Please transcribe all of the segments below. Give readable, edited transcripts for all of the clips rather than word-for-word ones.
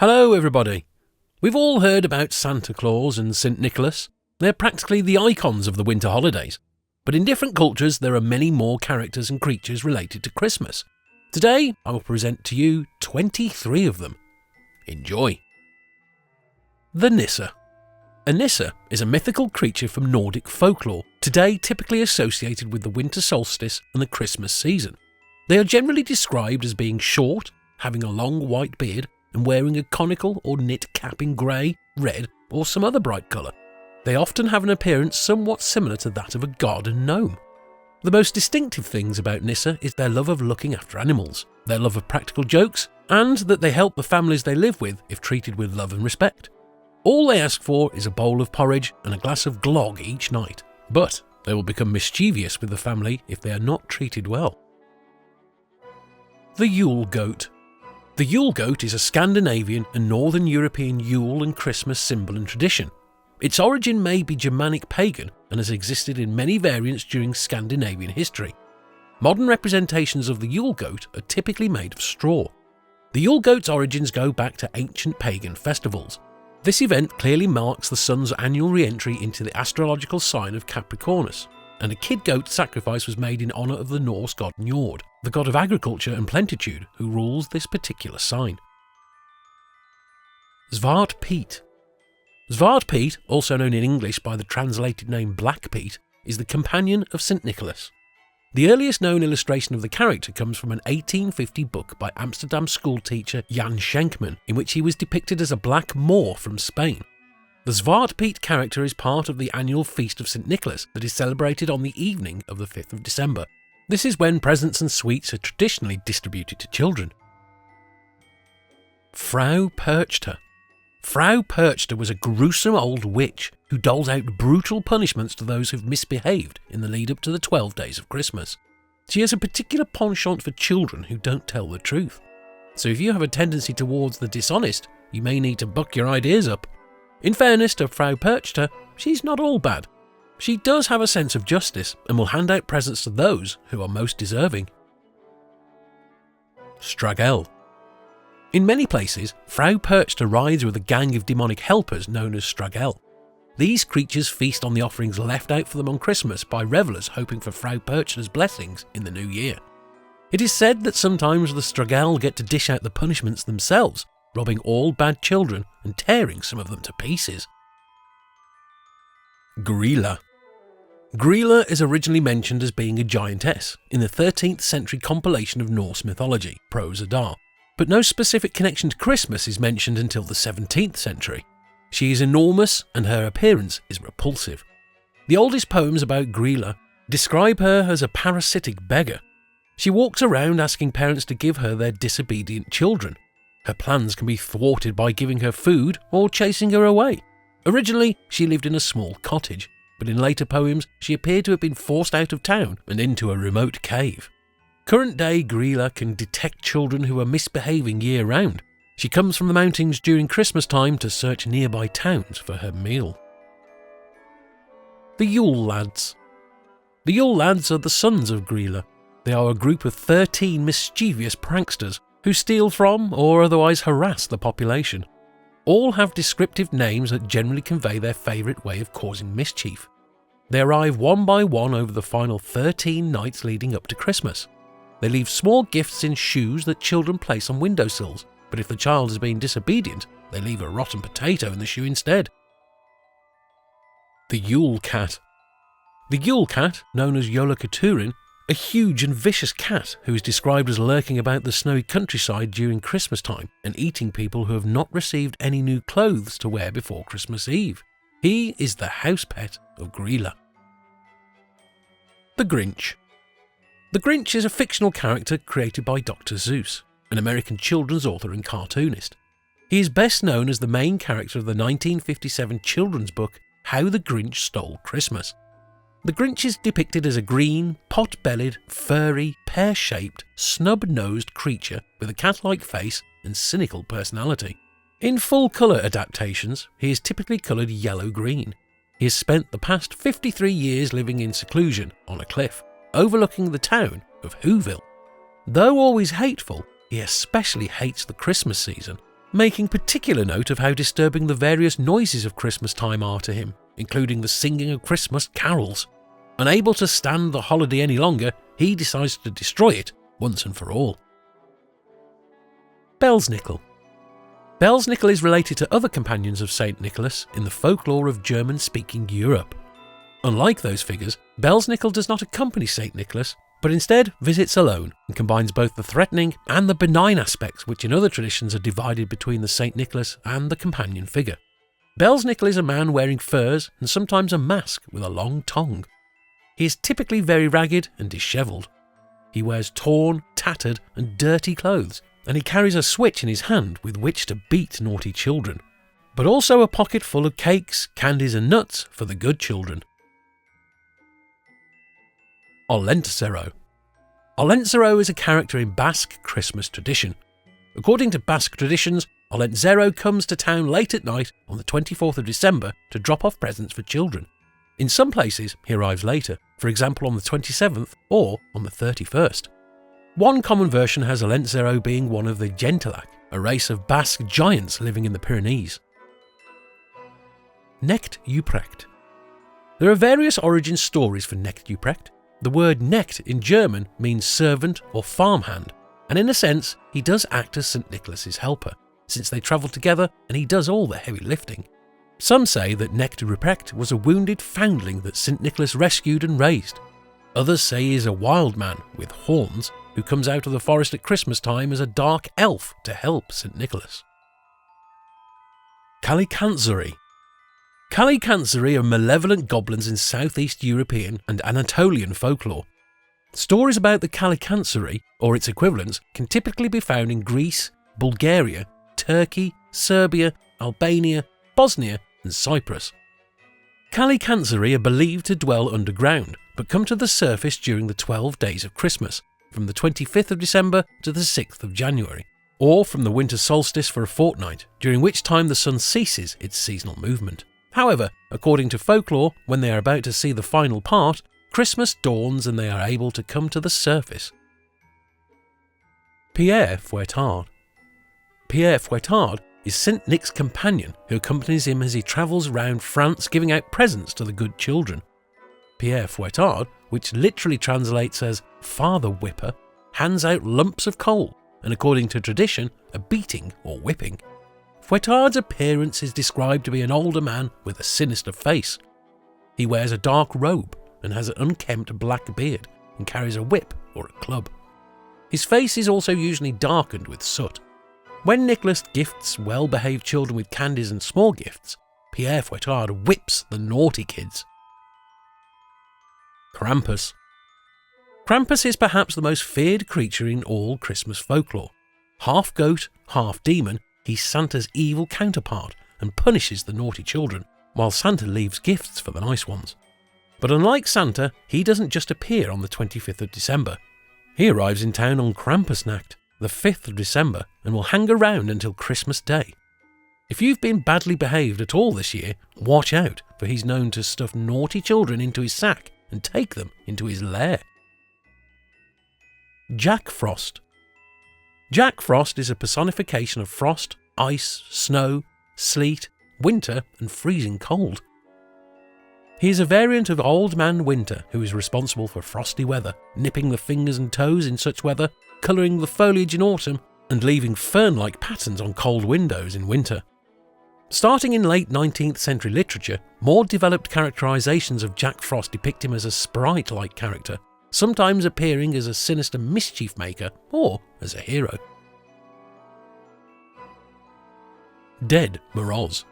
Hello everybody. We've all heard about Santa Claus and St. Nicholas. They're practically the icons of the winter holidays. But in different cultures there are many more characters and creatures related to Christmas. Today I will present to you 23 of them. Enjoy. The Nisser. A Nisser is a mythical creature from Nordic folklore, today typically associated with the winter solstice and the Christmas season. They are generally described as being short, having a long white beard, and wearing a conical or knit cap in grey, red or some other bright colour. They often have an appearance somewhat similar to that of a garden gnome. The most distinctive things about Nisser is their love of looking after animals, their love of practical jokes, and that they help the families they live with if treated with love and respect. All they ask for is a bowl of porridge and a glass of glog each night, but they will become mischievous with the family if they are not treated well. The Yule Goat. The Yule Goat is a Scandinavian and Northern European Yule and Christmas symbol and tradition. Its origin may be Germanic pagan and has existed in many variants during Scandinavian history. Modern representations of the Yule Goat are typically made of straw. The Yule Goat's origins go back to ancient pagan festivals. This event clearly marks the sun's annual re-entry into the astrological sign of Capricornus, and a kid goat sacrifice was made in honour of the Norse god Njord, the god of agriculture and plenitude who rules this particular sign. Zwarte Piet. Zwarte Piet, also known in English by the translated name Black Pete, is the companion of St. Nicholas. The earliest known illustration of the character comes from an 1850 book by Amsterdam schoolteacher Jan Schenkman, in which he was depicted as a black Moor from Spain. The Zwarte Piet character is part of the annual Feast of St. Nicholas that is celebrated on the evening of the 5th of December. This is when presents and sweets are traditionally distributed to children. Frau Perchta. Frau Perchta was a gruesome old witch who doles out brutal punishments to those who've misbehaved in the lead up to the 12 days of Christmas. She has a particular penchant for children who don't tell the truth. So if you have a tendency towards the dishonest, you may need to buck your ideas up. In fairness to Frau Perchta, she's not all bad. She does have a sense of justice and will hand out presents to those who are most deserving. Straggele. In many places, Frau Perchta rides with a gang of demonic helpers known as Straggele. These creatures feast on the offerings left out for them on Christmas by revellers hoping for Frau Perchta's blessings in the new year. It is said that sometimes the Straggele get to dish out the punishments themselves, robbing all bad children and tearing some of them to pieces. Gryla. Gryla is originally mentioned as being a giantess in the 13th century compilation of Norse mythology, Prose Edda, but no specific connection to Christmas is mentioned until the 17th century. She is enormous and her appearance is repulsive. The oldest poems about Gryla describe her as a parasitic beggar. She walks around asking parents to give her their disobedient children. Her plans can be thwarted by giving her food or chasing her away. Originally, she lived in a small cottage, but in later poems she appeared to have been forced out of town and into a remote cave. Current-day Gryla can detect children who are misbehaving year-round. She comes from the mountains during Christmas time to search nearby towns for her meal. The Yule Lads. The Yule Lads are the sons of Gryla. They are a group of 13 mischievous pranksters who steal from or otherwise harass the population. All have descriptive names that generally convey their favourite way of causing mischief. They arrive one by one over the final 13 nights leading up to Christmas. They leave small gifts in shoes that children place on windowsills, but if the child has been disobedient, they leave a rotten potato in the shoe instead. The Yule Cat. The Yule Cat, known as Yule Cat, a huge and vicious cat who is described as lurking about the snowy countryside during Christmas time and eating people who have not received any new clothes to wear before Christmas Eve. He is the house pet of Gryla. The Grinch. The Grinch is a fictional character created by Dr. Seuss, an American children's author and cartoonist. He is best known as the main character of the 1957 children's book How the Grinch Stole Christmas. The Grinch is depicted as a green, pot-bellied, furry, pear-shaped, snub-nosed creature with a cat-like face and cynical personality. In full-colour adaptations, he is typically coloured yellow-green. He has spent the past 53 years living in seclusion on a cliff, overlooking the town of Whoville. Though always hateful, he especially hates the Christmas season. making particular note of how disturbing the various noises of Christmas time are to him, including the singing of Christmas carols. Unable to stand the holiday any longer, he decides to destroy it once and for all. Belsnickel. Belsnickel is related to other companions of St. Nicholas in the folklore of German-speaking Europe. Unlike those figures, Belsnickel does not accompany St. Nicholas, but instead visits alone and combines both the threatening and the benign aspects which in other traditions are divided between the St. Nicholas and the companion figure. Belsnickel is a man wearing furs and sometimes a mask with a long tongue. He is typically very ragged and dishevelled. He wears torn, tattered and dirty clothes, and he carries a switch in his hand with which to beat naughty children, but also a pocket full of cakes, candies and nuts for the good children. Olentzero. Olentzero is a character in Basque Christmas tradition. According to Basque traditions, Olentzero comes to town late at night on the 24th of December to drop off presents for children. In some places, he arrives later, for example on the 27th or on the 31st. One common version has Olentzero being one of the Gentilac, a race of Basque giants living in the Pyrenees. Knecht Ruprecht. There are various origin stories for Knecht Ruprecht. The word Knecht in German means servant or farmhand, and in a sense, he does act as St. Nicholas's helper, since they travel together and he does all the heavy lifting. Some say that Knecht Ruprecht was a wounded foundling that St. Nicholas rescued and raised. Others say he is a wild man with horns who comes out of the forest at Christmas time as a dark elf to help St. Nicholas. Kallikantzaroi. Kallikantzaroi are malevolent goblins in southeast European and Anatolian folklore. Stories about the Kallikantzaroi, or its equivalents, can typically be found in Greece, Bulgaria, Turkey, Serbia, Albania, Bosnia and Cyprus. Kallikantzaroi are believed to dwell underground, but come to the surface during the 12 days of Christmas, from the 25th of December to the 6th of January, or from the winter solstice for a fortnight, during which time the sun ceases its seasonal movement. However, according to folklore, when they are about to see the final part, Christmas dawns and they are able to come to the surface. Père Fouettard. Père Fouettard is St. Nick's companion who accompanies him as he travels around France giving out presents to the good children. Père Fouettard, which literally translates as father whipper, hands out lumps of coal and, according to tradition, a beating or whipping. Fouettard's appearance is described to be an older man with a sinister face. He wears a dark robe and has an unkempt black beard and carries a whip or a club. His face is also usually darkened with soot. When Nicholas gifts well-behaved children with candies and small gifts, Père Fouettard whips the naughty kids. Krampus. Krampus is perhaps the most feared creature in all Christmas folklore. Half goat, half demon, he's Santa's evil counterpart and punishes the naughty children, while Santa leaves gifts for the nice ones. But unlike Santa, he doesn't just appear on the 25th of December. He arrives in town on Krampusnacht, the 5th of December, and will hang around until Christmas Day. If you've been badly behaved at all this year, watch out, for he's known to stuff naughty children into his sack and take them into his lair. Jack Frost. Jack Frost is a personification of frost, ice, snow, sleet, winter and freezing cold. He is a variant of Old Man Winter who is responsible for frosty weather, nipping the fingers and toes in such weather, colouring the foliage in autumn and leaving fern-like patterns on cold windows in winter. Starting in late 19th century literature, more developed characterisations of Jack Frost depict him as a sprite-like character, sometimes appearing as a sinister mischief maker or as a hero. Ded Moroz.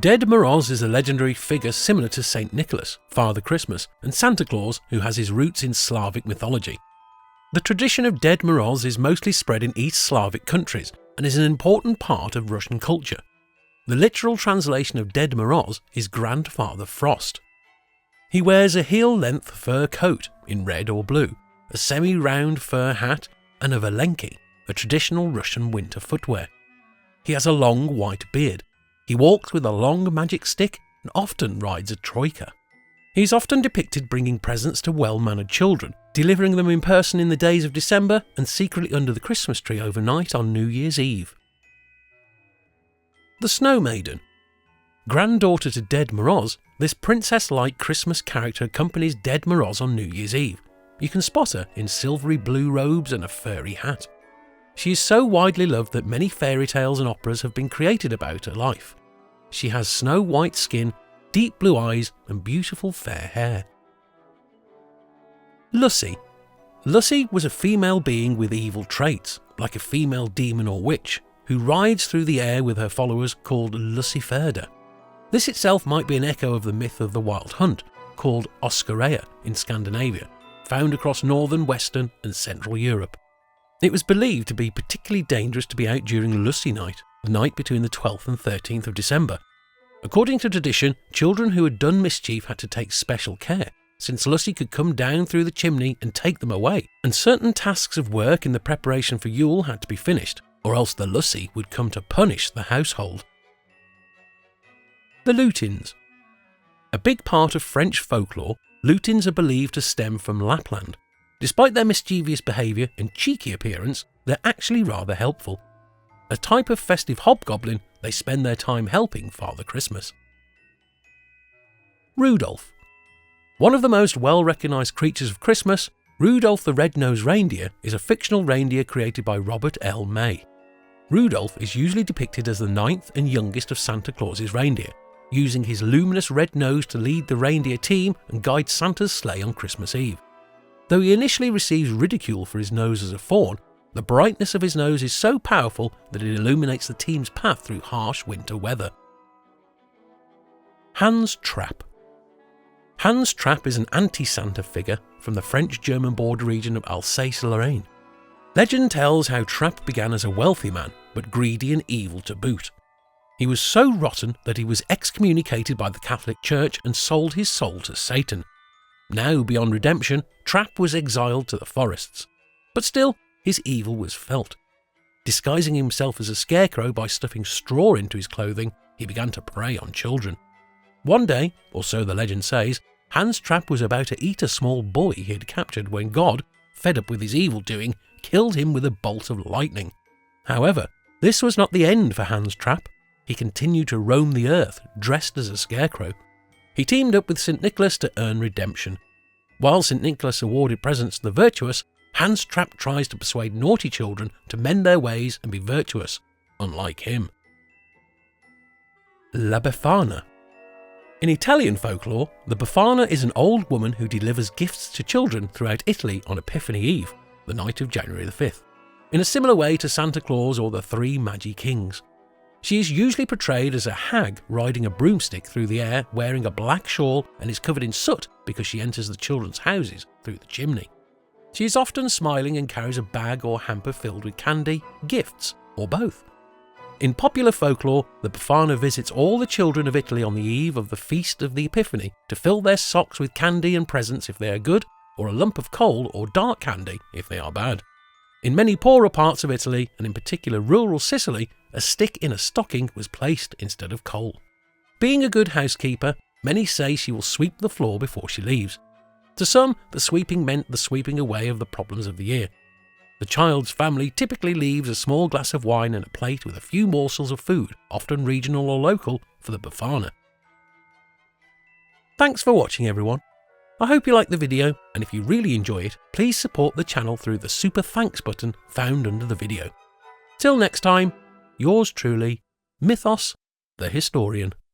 Ded Moroz is a legendary figure similar to St. Nicholas, Father Christmas, and Santa Claus who has his roots in Slavic mythology. The tradition of Ded Moroz is mostly spread in East Slavic countries and is an important part of Russian culture. The literal translation of Ded Moroz is Grandfather Frost. He wears a heel-length fur coat in red or blue, a semi-round fur hat, and a valenki, a traditional Russian winter footwear. He has a long white beard. He walks with a long magic stick and often rides a troika. He is often depicted bringing presents to well-mannered children, delivering them in person in the days of December and secretly under the Christmas tree overnight on New Year's Eve. The Snow Maiden. Granddaughter to Ded Moroz, this princess-like Christmas character accompanies Ded Moroz on New Year's Eve. You can spot her in silvery blue robes and a furry hat. She is so widely loved that many fairy tales and operas have been created about her life. She has snow-white skin, deep blue eyes and beautiful fair hair. Lussi. Lussi was a female being with evil traits, like a female demon or witch, who rides through the air with her followers called Luciferda. This itself might be an echo of the myth of the Wild Hunt, called Oscarea in Scandinavia, found across northern, western and central Europe. It was believed to be particularly dangerous to be out during Lussi night, the night between the 12th and 13th of December. According to tradition, children who had done mischief had to take special care, since Lussi could come down through the chimney and take them away, and certain tasks of work in the preparation for Yule had to be finished, or else the Lussi would come to punish the household. The Lutins. A big part of French folklore, Lutins are believed to stem from Lapland. Despite their mischievous behaviour and cheeky appearance, they're actually rather helpful. A type of festive hobgoblin, they spend their time helping Father Christmas. Rudolph. One of the most well-recognised creatures of Christmas, Rudolph the Red-Nosed Reindeer is a fictional reindeer created by Robert L. May. Rudolph is usually depicted as the ninth and youngest of Santa Claus's reindeer, using his luminous red nose to lead the reindeer team and guide Santa's sleigh on Christmas Eve. Though he initially receives ridicule for his nose as a fawn, the brightness of his nose is so powerful that it illuminates the team's path through harsh winter weather. Hans Trapp. Hans Trapp is an anti-Santa figure from the French-German border region of Alsace-Lorraine. Legend tells how Trapp began as a wealthy man, but greedy and evil to boot. He was so rotten that he was excommunicated by the Catholic Church and sold his soul to Satan. Now, beyond redemption, Trapp was exiled to the forests. But still, his evil was felt. Disguising himself as a scarecrow by stuffing straw into his clothing, he began to prey on children. One day, or so the legend says, Hans Trapp was about to eat a small boy he had captured when God, fed up with his evil doing, killed him with a bolt of lightning. However, this was not the end for Hans Trapp. He continued to roam the earth, dressed as a scarecrow. He teamed up with St. Nicholas to earn redemption. While St. Nicholas awarded presents to the virtuous, Hans Trapp tries to persuade naughty children to mend their ways and be virtuous, unlike him. La Befana. In Italian folklore, the Befana is an old woman who delivers gifts to children throughout Italy on Epiphany Eve, the night of January the 5th, in a similar way to Santa Claus or the Three Magi Kings. She is usually portrayed as a hag riding a broomstick through the air, wearing a black shawl, and is covered in soot because she enters the children's houses through the chimney. She is often smiling and carries a bag or hamper filled with candy, gifts, or both. In popular folklore, the Befana visits all the children of Italy on the eve of the Feast of the Epiphany to fill their socks with candy and presents if they are good, or a lump of coal or dark candy if they are bad. In many poorer parts of Italy, and in particular rural Sicily, a stick in a stocking was placed instead of coal. Being a good housekeeper, many say she will sweep the floor before she leaves. To some, the sweeping meant the sweeping away of the problems of the year. The child's family typically leaves a small glass of wine and a plate with a few morsels of food, often regional or local, for the Befana. Thanks for watching, everyone. I hope you liked the video, and if you really enjoy it, please support the channel through the super thanks button found under the video. Till next time, yours truly, Mythos the Historian.